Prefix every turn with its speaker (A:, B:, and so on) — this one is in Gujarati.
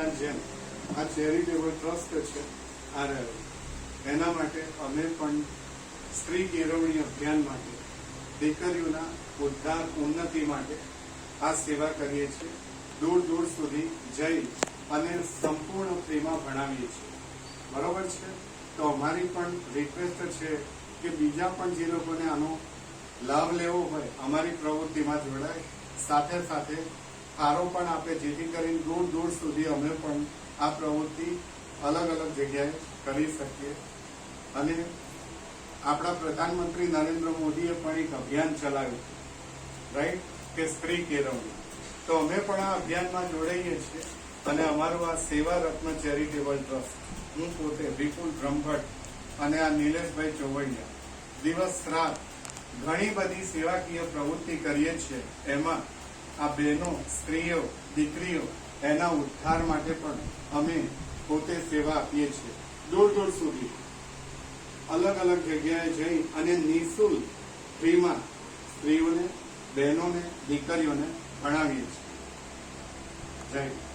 A: સંસ્થાના જેમ આ ચેરિટેબલ ટ્રસ્ટ છે આ રહ્યો, એના માટે અમે પણ સ્ત્રી કેળવણી અભિયાન માટે, દીકરીઓના ઉદ્ધાર ઉન્નતિ માટે આ સેવા કરીએ છીએ. દૂર દૂર સુધી જઈ અને સંપૂર્ણ ફ્રીમાં ભણાવીએ છીએ. બરોબર છે? તો અમારી પણ રિક્વેસ્ટ છે કે બીજા પણ જે લોકોને આનો લાભ લેવો હોય અમારી પ્રવૃત્તિમાં જોડાય, સાથે સાથે ફાળો પણ આપે, જેથી કરીને દૂર દૂર સુધી અમે પણ આ પ્રવૃત્તિ અલગ અલગ જગ્યાએ કરી શકીએ. અને આપણા પ્રધાનમંત્રી નરેન્દ્ર મોદીએ પણ એક અભિયાન ચલાવ્યું, રાઈટ, કે સ્ત્રી કેળવણી. તો અમે પણ આ અભિયાનમાં જોડાઈએ છીએ અને અમારું આ સેવા રત્ન ચેરિટેબલ ટ્રસ્ટ, હું પોતે વિપુલ બ્રહ્મભટ્ટ અને આ નિલેશભાઈ ચોવડિયા દિવસ રાત ઘણી બધી સેવાકીય પ્રવૃત્તિ કરીએ છીએ. એમાં આ બહેનો, સ્ત્રીઓ, દીકરીઓ એના ઉદ્ધાર માટે પણ અમે પોતે સેવા આપીએ છીએ. દૂર દૂર સુધી અલગ અલગ જગ્યાએ જઈ અને નિઃશુલ્ક ફ્રીમાં સ્ત્રીઓને, બહેનોને, દીકરીઓને ભણાવીએ છીએ. જય